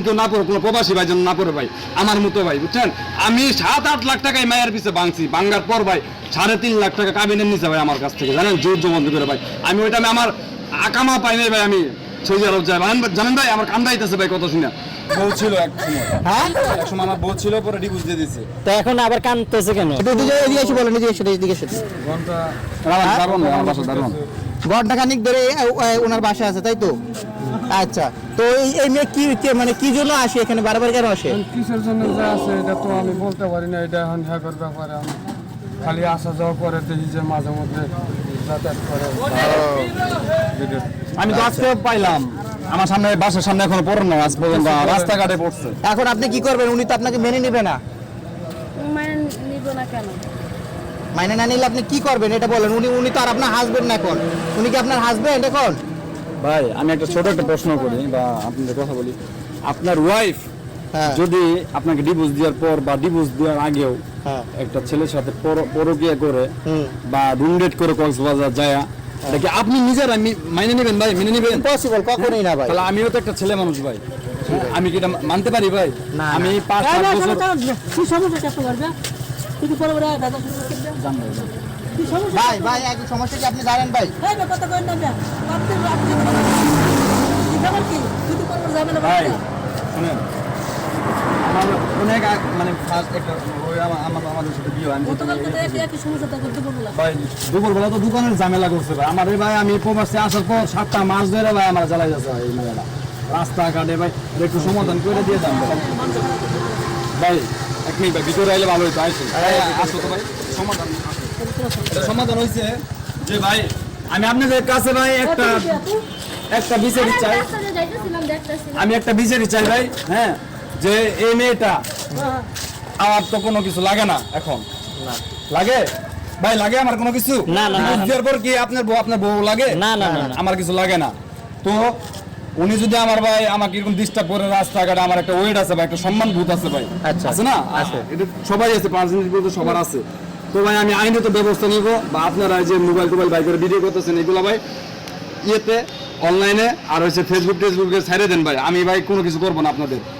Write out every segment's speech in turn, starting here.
কেউ না পড়ো, কোনো প্রবাসী ভাই যেন না পড়ে ভাই, আমার মতো ভাই, বুঝছেন? আমি 7-8 লাখ টাকায় মায়ের পিছে ভাঙছি, ভাঙ্গার পর ভাই 3.5 লাখ টাকা কাবিনের নিচে ভাই আমার কাছ থেকে, জানেন, জোর জবন্দি করে ভাই। আমি ওইটা আমার আকামা পাই নাই ভাই, আমি সৌদি আরব যাই, জানেন ভাই, আমার কান্দাইতেছে ভাই কত শুনে। বউ ছিল এক সময়, হ্যাঁ এক সময় আমার বউ ছিল, পরে ডিভোর্স দিয়ে দিয়েছে। তো এখন আবার কাঁদতেছে কেন? এদিকে এসে বলেন, এদিকে এসে ঘন্টা দারুণ ভাই, আমার বাসা দারুণ। ঘন্টা খানিক ধরে ওনার বাসা আছে, তাই তো? আচ্ছা, তো এই মেয়ে মানে কি জন্য আসে এখানে, বারবার কেন আসে? কিসের জন্য যে আছে এটা তো আমি বলতে পারি না, এটা এখন হ্যাকের ব্যাপারে আমি খালি আসা যাওয়া করে দেখি যে মাঝে মধ্যে যাতায়াত করে। আমি তো আজকে পাইলাম, আমার সামনে বাসার সামনে এখনো পড়ে না, আজ পর্যন্ত রাস্তাঘাটে পড়ছে। এখন আপনি কি করবেন? উনি তো আপনাকে মেনে নেবে না। মানে নিব না কেন? মাইনে না নিলে আপনি কি করবেন এটা বলেন। উনি তো আর আপনার হাজবেন্ড না এখন, উনি কি আপনার হাজবেন্ড এখন? ভাই আমি একটা ছোট একটা প্রশ্ন করি বা আপনাদের কথা বলি, আপনার ওয়াইফ হ্যাঁ যদি আপনাকে ডিভোর্স দেওয়ার পর বা ডিভোর্স দেওয়ার আগেও হ্যাঁ একটা ছেলের সাথে পরকীয়া করে হুম বা রুম ডেট করে কক্সবাজার যায়, এটা কি আপনি নিজের মাইনে নেবেন ভাই? মেনে নেবেন? পসিবল কখনোই না ভাই। তাহলে আমিও তো একটা ছেলে মানুষ ভাই, আমি কি এটা মানতে পারি ভাই? না, আমি 5-7 বছর ভাই এক সমস্যা কি আপনি জানেন ভাই? ভাই শুনেন, আমার অনেক মানে ফার্স্ট একটা ওই আমাদের সাথে বিয়ে হয়, আমি ভাই দুপুরবেলা তো দোকানের ঝামেলা করছে ভাই আমার ভাই। আমি প্রবাসে আসার পর 7টা মাস ধরে ভাই আমার জ্বালাই যাচ্ছে ভাই, এই মেলা রাস্তাঘাটে ভাই, একটু সমাধান করে দিয়ে যান ভাই। এক মিনিট ভাই, ভিতরে আইলে ভালো হইতো, আসুন আসো তো ভাই। সমাধান সমাধান হয়েছে যে ভাই আমি আপনাদের কাছে ভাই একটা বিচারি চাই, আমি একটা বিচারি চাই ভাই। হ্যাঁ, যে এই মেয়েটা আমার তো কোনো কিছু লাগে না এখন, লাগে ভাই? লাগে আমার কোনো কিছু? না, না, না। বুঝার পর কি আপনার বউ লাগে? না, না, না, না। আমার কিছু লাগে না। তো উনি যদি আমার ভাই আমাকে এরকম ডিস্টার্ব করে রাস্তাঘাটে, আমার একটা ওয়েট আছে ভাই, একটা সম্মান বোধ আছে ভাই, আচ্ছা, আছে না? আছে। এটা সবাই আছে, পার্সোনালিটি তো সবার আছে। তো ভাই আমি আইনত ব্যবস্থা নিব, বা আপনারা যে মোবাইল বাই করে ভিডিও করতেছেন এগুলো ভাই ইয়েতে অনলাইনে আর হচ্ছে ফেসবুকে ছেড়ে দেন ভাই। আমি ভাই কোনো কিছু করবো না,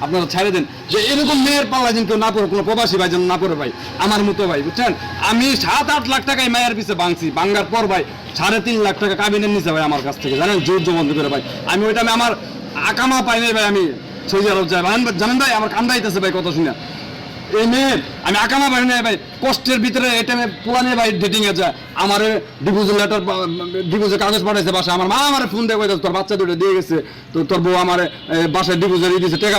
আপনারা ছেড়ে দেন যে এরকম মেয়ের পাল্লা যেন কেউ না পড়ে, কোনো প্রবাসী ভাই যেন না পড়ে ভাই, আমার মতো ভাই, বুঝছেন? আমি 7-8 লাখ টাকায় মায়ের পিছে ভাঙছি, ভাঙ্গার পর ভাই 3.5 লাখ টাকা কাবিনের নিচে ভাই আমার কাছ থেকে, জানেন, জোর জবন্দি করে ভাই। আমি ওইটা আমার আকামা পাই নাই ভাই, আমি সৌদি আরব যাই, জানেন ভাই, আমার কান্দাইতেছে ভাই কত শুনে। এই মেয়ের আমি আকামা পাই নাই ভাই, কষ্টের ভিতরে এটা পুরানে ভাই ডেটিং এ যায়, আমার ডিভোর্সের কাগজ পাঠাইছে বাসায়, আমার মা আমার ফোন দিয়ে তোর বাচ্চা দুটো দিয়ে গেছে, তো তোর বউ আমার বাসায় ডিভোর্সের দিয়েছে টাকা